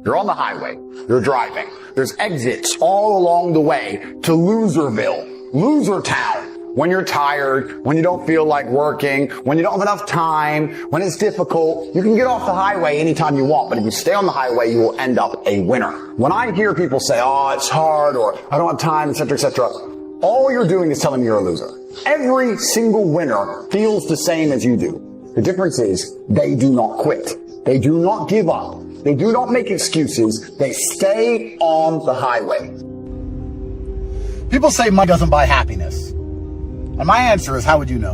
You're on the highway. You're driving. There's exits all along the way to Loserville, Loser Town. When you're tired, when you don't feel like working, when you don't have enough time, when it's difficult, you can get off the highway anytime you want. But if you stay on the highway, you will end up a winner. When I hear people say, oh, it's hard, or I don't have time, etc., etc., all you're doing is telling me you're a loser. Every single winner feels the same as you do. The difference is they do not quit. They do not give up. They do not make excuses. They stay on the highway. People say money doesn't buy happiness. And my answer is, how would you know?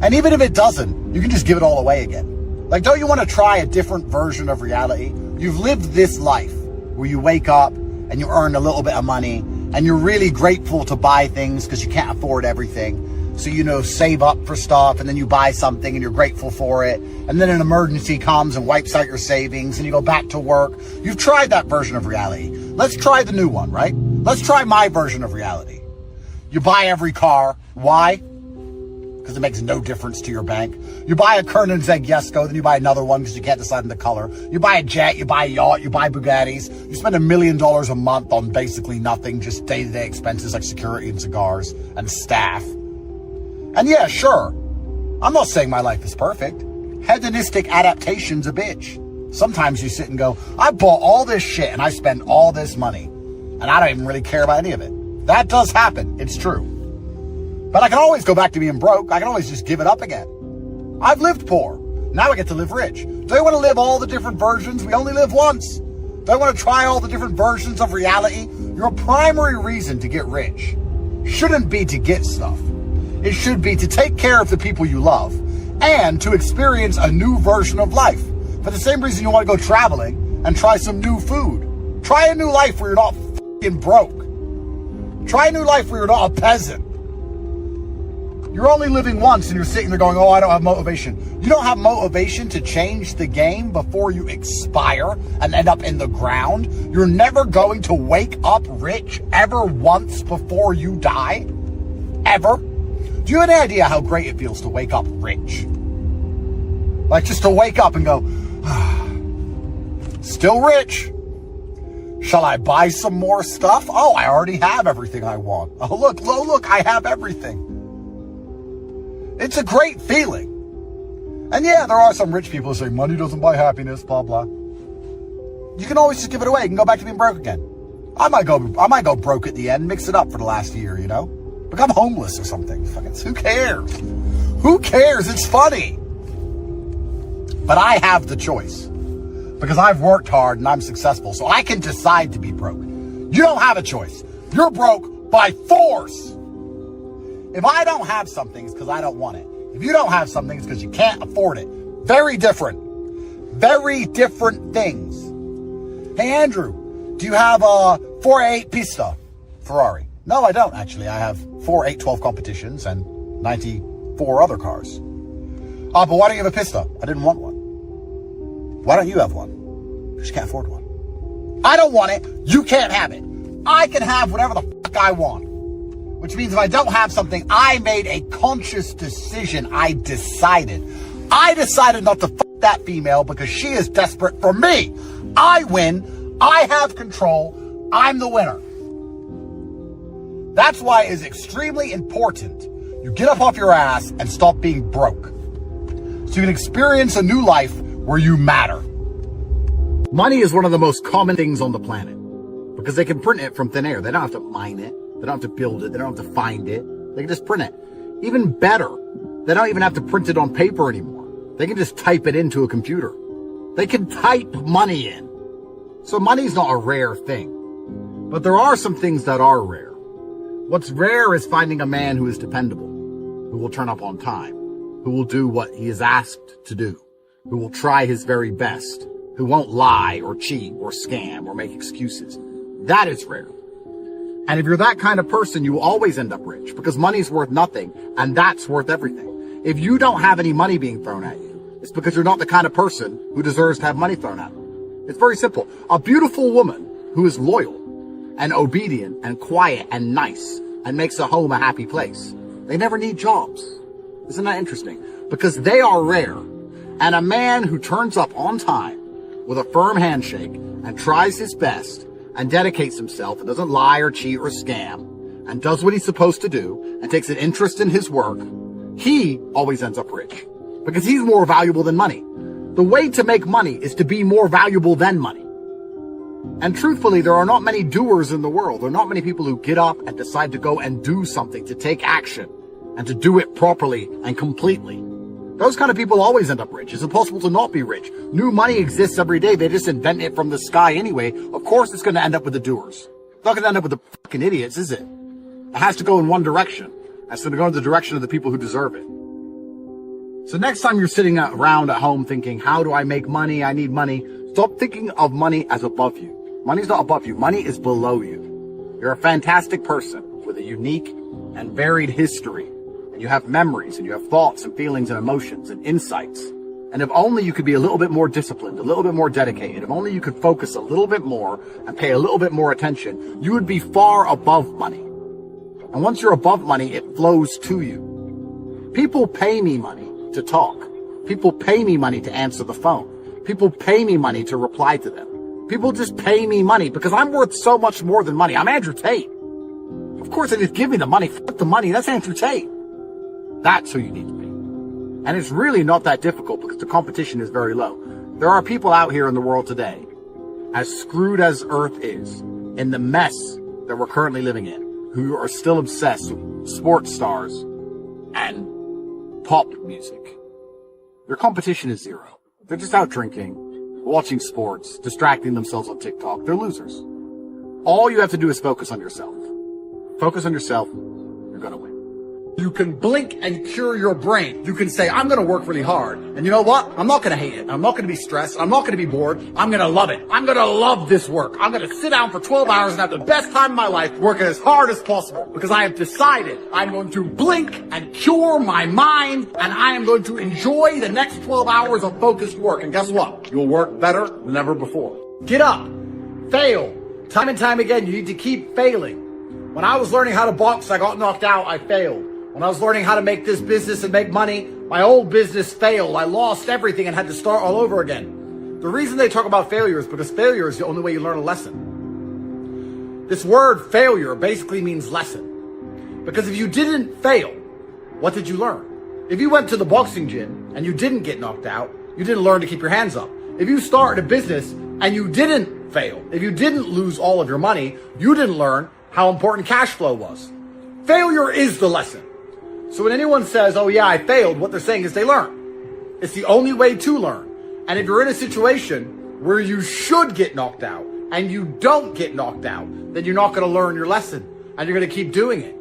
And even if it doesn't, you can just give it all away again. Like, don't you want to try a different version of reality? You've lived this life where you wake up and you earn a little bit of money and you're really grateful to buy things because you can't afford everything. So, save up for stuff and then you buy something and you're grateful for it. And then an emergency comes and wipes out your savings and you go back to work. You've tried that version of reality. Let's try the new one, right? Let's try my version of reality. You buy every car. Why? Because it makes no difference to your bank. You buy a Kernan's Egg Yesco, then you buy another one because you can't decide on the color. You buy a jet, you buy a yacht, you buy Bugattis. You spend $1 million a month on basically nothing, just day-to-day expenses like security and cigars and staff. And yeah, sure, I'm not saying my life is perfect. Hedonistic adaptation's a bitch. Sometimes you sit and go, I bought all this shit and I spend all this money and I don't even really care about any of it. That does happen. It's true. But I can always go back to being broke. I can always just give it up again. I've lived poor. Now I get to live rich. Do I want to live all the different versions? We only live once. Do I want to try all the different versions of reality? Your primary reason to get rich shouldn't be to get stuff. It should be to take care of the people you love and to experience a new version of life. For the same reason you want to go traveling and try some new food. Try a new life where you're not f***ing broke. Try a new life where you're not a peasant. You're only living once and you're sitting there going, oh, I don't have motivation. You don't have motivation to change the game before you expire and end up in the ground. You're never going to wake up rich ever once before you die. Ever. Do you have any idea how great it feels to wake up rich? Like just to wake up and go, still rich. Shall I buy some more stuff? Oh, I already have everything I want. Oh, look, I have everything. It's a great feeling. And yeah, there are some rich people who say money doesn't buy happiness, blah, blah. You can always just give it away. You can go back to being broke again. I might go broke at the end, mix it up for the last year, Become homeless or something. Fucking, who cares? Who cares? It's funny. But I have the choice. Because I've worked hard and I'm successful, so I can decide to be broke. You don't have a choice. You're broke by force. If I don't have something, it's because I don't want it. If you don't have something, it's because you can't afford it. Very different. Very different things. Hey, Andrew, do you have a 488 Pista Ferrari? No, I don't, actually. I have 4 812 competitions and 94 other cars. But why don't you have a Pista? I didn't want one. Why don't you have one? Because you can't afford one. I don't want it. You can't have it. I can have whatever the fuck I want. Which means if I don't have something, I made a conscious decision. I decided not to fuck that female because she is desperate for me. I win. I have control. I'm the winner. That's why it is extremely important you get up off your ass and stop being broke. So you can experience a new life where you matter. Money is one of the most common things on the planet because they can print it from thin air. They don't have to mine it. They don't have to build it. They don't have to find it. They can just print it. Even better, they don't even have to print it on paper anymore. They can just type it into a computer. They can type money in. So money's not a rare thing. But there are some things that are rare. What's rare is finding a man who is dependable, who will turn up on time, who will do what he is asked to do, who will try his very best, who won't lie or cheat or scam or make excuses. That is rare. And if you're that kind of person, you will always end up rich because money's worth nothing and that's worth everything. If you don't have any money being thrown at you, it's because you're not the kind of person who deserves to have money thrown at them. It's very simple. A beautiful woman who is loyal and obedient and quiet and nice and makes a home a happy place. They never need jobs. Isn't that interesting? Because they are rare. And a man who turns up on time with a firm handshake and tries his best and dedicates himself and doesn't lie or cheat or scam and does what he's supposed to do and takes an interest in his work, he always ends up rich because he's more valuable than money. The way to make money is to be more valuable than money. And truthfully, there are not many doers in the world. There are not many people who get up and decide to go and do something, to take action, and to do it properly and completely. Those kind of people always end up rich. It's impossible to not be rich. New money exists every day. They just invent it from the sky anyway. Of course it's going to end up with the doers. It's not going to end up with the fucking idiots, is it? It has to go in one direction. It's going to go in the direction of the people who deserve it. So next time you're sitting around at home thinking, how do I make money? I need money. Stop thinking of money as above you. Money's not above you. Money is below you. You're a fantastic person with a unique and varied history. And you have memories and you have thoughts and feelings and emotions and insights. And if only you could be a little bit more disciplined, a little bit more dedicated, if only you could focus a little bit more and pay a little bit more attention, you would be far above money. And once you're above money, it flows to you. People pay me money to talk. People pay me money to answer the phone. People pay me money to reply to them. People just pay me money because I'm worth so much more than money. I'm Andrew Tate. Of course they just give me the money. Fuck the money. That's Andrew Tate. That's who you need to be. And it's really not that difficult because the competition is very low. There are people out here in the world today, as screwed as Earth is, in the mess that we're currently living in, who are still obsessed with sports stars and pop music. Their competition is zero. They're just out drinking, watching sports, distracting themselves on TikTok. They're losers. All you have to do is focus on yourself. Focus on yourself. You're going to win. You can blink and cure your brain. You can say, I'm going to work really hard. And you know what? I'm not going to hate it. I'm not going to be stressed. I'm not going to be bored. I'm going to love it. I'm going to love this work. I'm going to sit down for 12 hours and have the best time of my life working as hard as possible because I have decided I'm going to blink and cure my mind and I am going to enjoy the next 12 hours of focused work. And guess what? You'll work better than ever before. Get up. Fail. Time and time again, you need to keep failing. When I was learning how to box, I got knocked out. I failed. When I was learning how to make this business and make money, my old business failed. I lost everything and had to start all over again. The reason they talk about failure is because failure is the only way you learn a lesson. This word failure basically means lesson. Because if you didn't fail, what did you learn? If you went to the boxing gym and you didn't get knocked out, you didn't learn to keep your hands up. If you started a business and you didn't fail, if you didn't lose all of your money, you didn't learn how important cash flow was. Failure is the lesson. So when anyone says, oh yeah, I failed, what they're saying is they learn. It's the only way to learn. And if you're in a situation where you should get knocked out and you don't get knocked out, then you're not going to learn your lesson and you're going to keep doing it.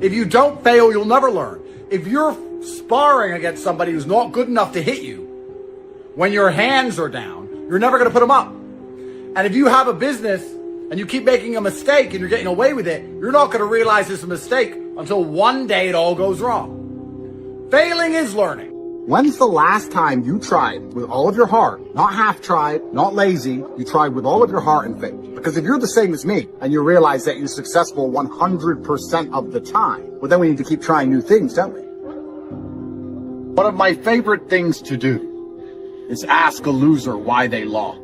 If you don't fail, you'll never learn. If you're sparring against somebody who's not good enough to hit you, when your hands are down, you're never going to put them up. And if you have a business and you keep making a mistake and you're getting away with it, you're not going to realize it's a mistake until one day it all goes wrong. Failing is learning. When's the last time you tried with all of your heart, not half tried, not lazy, you tried with all of your heart and faith? Because if you're the same as me and you realize that you're successful 100% of the time, well then we need to keep trying new things, don't we? One of my favorite things to do is ask a loser why they lost.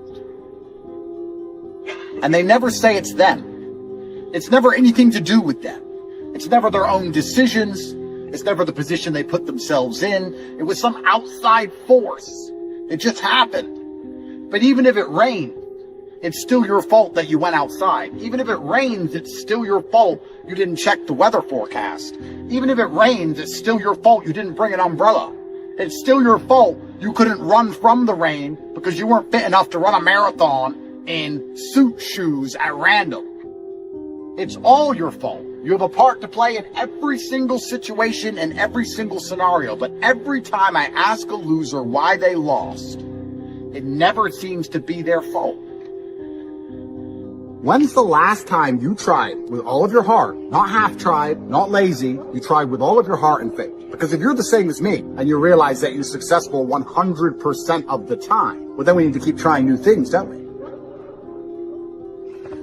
And they never say it's them. It's never anything to do with them. It's never their own decisions. It's never the position they put themselves in. It was some outside force. It just happened. But even if it rained, it's still your fault that you went outside. Even if it rains, it's still your fault you didn't check the weather forecast. Even if it rains, it's still your fault you didn't bring an umbrella. It's still your fault you couldn't run from the rain because you weren't fit enough to run a marathon in suit shoes at random. It's all your fault. You have a part to play in every single situation and every single scenario. But every time I ask a loser why they lost, it never seems to be their fault. When's the last time you tried with all of your heart, not half tried, not lazy, you tried with all of your heart and faith? Because if you're the same as me and you realize that you're successful 100% of the time, well then we need to keep trying new things, don't we?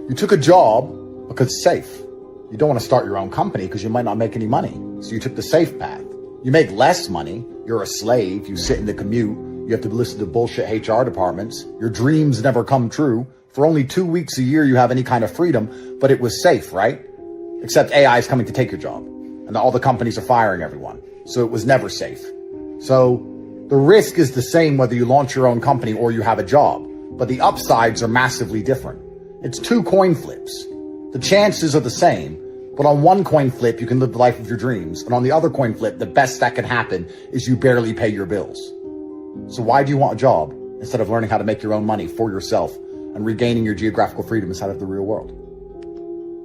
You took a job because it's safe. You don't want to start your own company because you might not make any money. So you took the safe path. You make less money. You're a slave. You sit in the commute. You have to listen to bullshit HR departments. Your dreams never come true. For only 2 weeks a year, you have any kind of freedom, but it was safe, right? Except AI is coming to take your job, and all the companies are firing everyone. So it was never safe. So the risk is the same whether you launch your own company or you have a job, but the upsides are massively different. It's 2 coin flips. The chances are the same, but on one coin flip, you can live the life of your dreams. And on the other coin flip, the best that can happen is you barely pay your bills. So why do you want a job instead of learning how to make your own money for yourself and regaining your geographical freedom inside of the real world?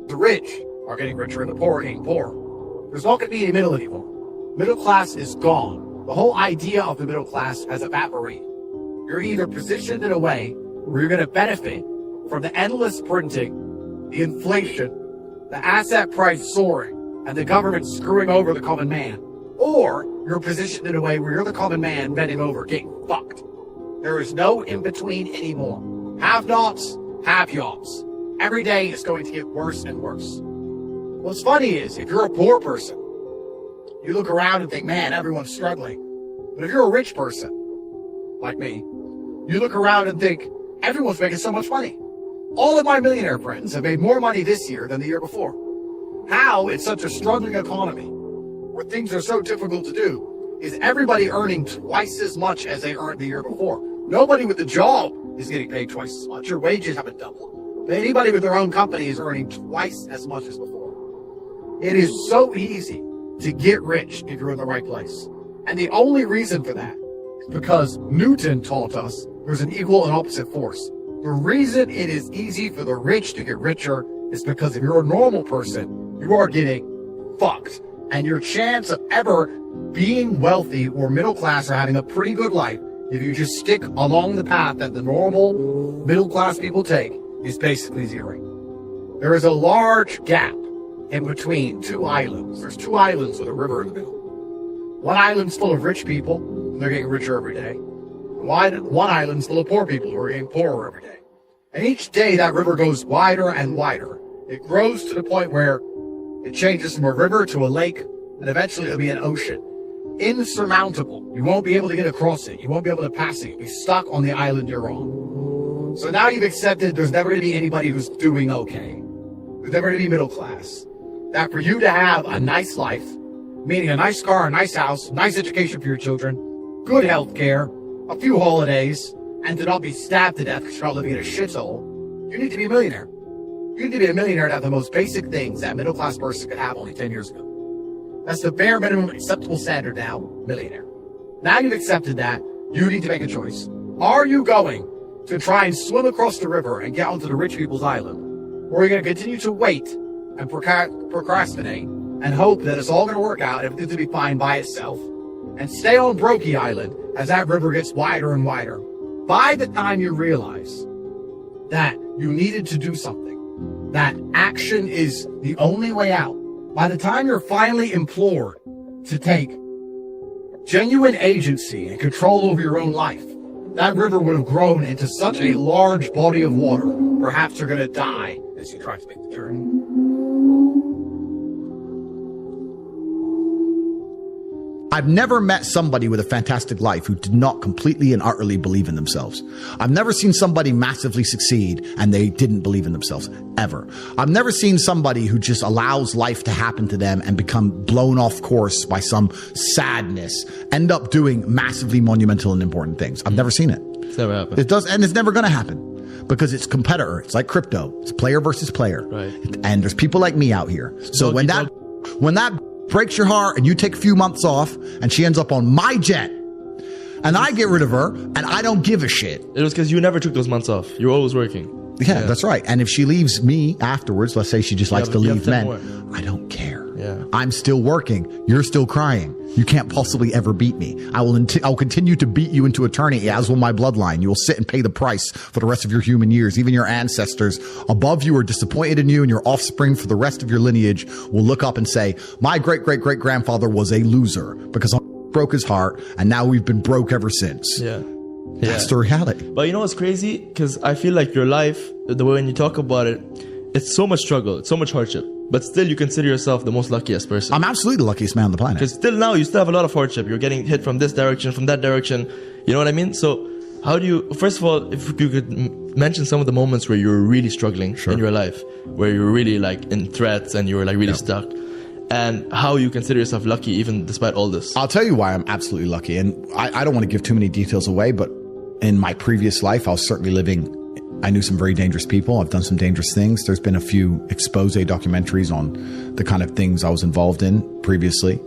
The rich are getting richer and the poor are getting poorer. There's not going to be any middle anymore. Middle class is gone. The whole idea of the middle class has evaporated. You're either positioned in a way where you're going to benefit from the endless printing, the inflation, the asset price soaring, and the government screwing over the common man. Or you're positioned in a way where you're the common man bending over, getting fucked. There is no in-between anymore. Have-nots, have-yots. Every day it's going to get worse and worse. What's funny is, if you're a poor person, you look around and think, man, everyone's struggling. But if you're a rich person, like me, you look around and think, everyone's making so much money. All of my millionaire friends have made more money this year than the year before. How, in such a struggling economy, where things are so difficult to do, is everybody earning twice as much as they earned the year before? Nobody with a job is getting paid twice as much. Your wages haven't doubled. But anybody with their own company is earning twice as much as before. It is so easy to get rich if you're in the right place. And the only reason for that is because Newton taught us there's an equal and opposite force. The reason it is easy for the rich to get richer is because if you're a normal person, you are getting fucked. And your chance of ever being wealthy or middle class or having a pretty good life, if you just stick along the path that the normal middle class people take, is basically zero. There is a large gap in between 2 islands. There's 2 islands with a river in the middle. One island's full of rich people, and they're getting richer every day. One island's full of poor people who are getting poorer every day. And each day that river goes wider and wider. It grows to the point where it changes from a river to a lake, and eventually it'll be an ocean. Insurmountable. You won't be able to get across it. You won't be able to pass it. You'll be stuck on the island you're on. So now you've accepted there's never going to be anybody who's doing okay. There's never going to be middle class. That for you to have a nice life, meaning a nice car, a nice house, nice education for your children, good health care, a few holidays, and to not be stabbed to death because you're not living in a shithole, you need to be a millionaire. You need to be a millionaire to have the most basic things that a middle-class person could have only 10 years ago. That's the bare minimum acceptable standard now, millionaire. Now you've accepted that, you need to make a choice. Are you going to try and swim across the river and get onto the rich people's island? Or are you going to continue to wait and procrastinate and hope that it's all going to work out, everything's going to be fine by itself, and stay on Brokey Island as that river gets wider and wider? By the time you realize that you needed to do something, that action is the only way out, by the time you're finally implored to take genuine agency and control over your own life, that river would have grown into such a large body of water, perhaps you're going to die as you try to make the journey. I've never met somebody with a fantastic life who did not completely and utterly believe in themselves. I've never seen somebody massively succeed and they didn't believe in themselves, ever. I've never seen somebody who just allows life to happen to them and become blown off course by some sadness, end up doing massively monumental and important things. I've never seen it. It's never happened. It does, and it's never going to happen because it's competitor. It's like crypto. It's player versus player. Right. And there's people like me out here. So when that breaks your heart and you take a few months off and she ends up on my jet and I get rid of her and I don't give a shit. It was because you never took those months off. You were always working. Yeah, that's right. And if she leaves me afterwards, let's say she just likes to leave men, I don't care. Yeah. I'm still working. You're still crying. You can't possibly ever beat me. I'll continue to beat you into eternity, as will my bloodline. You will sit and pay the price for the rest of your human years. Even your ancestors above you are disappointed in you, and your offspring for the rest of your lineage will look up and say, my great-great-great-grandfather was a loser because I broke his heart, and now we've been broke ever since. Yeah. That's the reality. But you know what's crazy? Because I feel like your life, the way when you talk about it, it's so much struggle, it's so much hardship. But still, you consider yourself the most luckiest person. I'm absolutely the luckiest man on the planet. Because still now, you still have a lot of hardship. You're getting hit from this direction, from that direction. You know what I mean? So how do you, first of all, if you could mention some of the moments where you were really struggling in your life, where you were really like in threats and you were like really stuck, and how you consider yourself lucky even despite all this. I'll tell you why I'm absolutely lucky. And I don't want to give too many details away, but in my previous life, I was certainly I knew some very dangerous people. I've done some dangerous things. There's been a few expose documentaries on the kind of things I was involved in previously.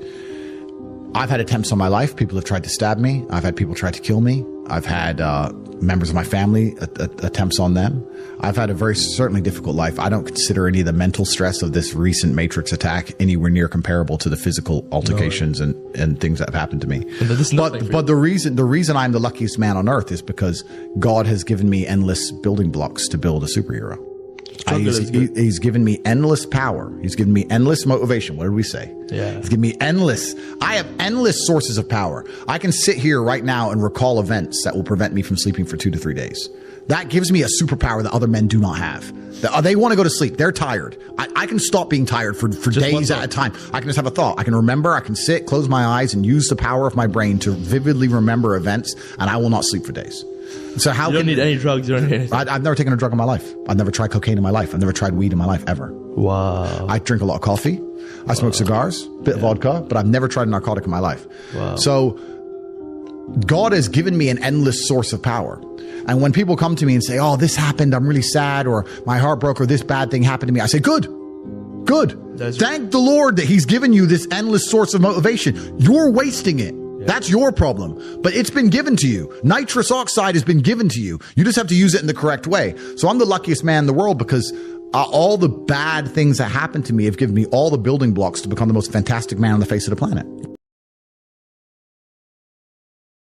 I've had attempts on my life. People have tried to stab me. I've had people try to kill me. I've had members of my family attempts on them. I've had a very certainly difficult life. I don't consider any of the mental stress of this recent Matrix attack anywhere near comparable to the physical altercations and things that have happened to me. But the reason I'm the luckiest man on earth is because God has given me endless building blocks to build a superhero. He's given me endless power. He's given me endless motivation. What did we say? Yeah. He's given me I have endless sources of power. I can sit here right now and recall events that will prevent me from sleeping for 2 to 3 days. That gives me a superpower that other men do not have. They want to go to sleep. They're tired. I can stop being tired for days at a time. I can just have a thought. I can remember. I can sit, close my eyes, and use the power of my brain to vividly remember events, and I will not sleep for days. So you don't need any drugs. You don't need anything. I've never taken a drug in my life. I've never tried cocaine in my life. I've never tried weed in my life ever. Wow. I drink a lot of coffee. I smoke cigars, bit of vodka, but I've never tried a narcotic in my life. Wow. So God has given me an endless source of power. And when people come to me and say, oh, this happened, I'm really sad, or my heart broke, or this bad thing happened to me, I say, good. Thank the Lord that he's given you this endless source of motivation. You're wasting it. That's your problem, but it's been given to you. Nitrous oxide has been given to you. You just have to use it in the correct way. So I'm the luckiest man in the world because all the bad things that happened to me have given me all the building blocks to become the most fantastic man on the face of the planet.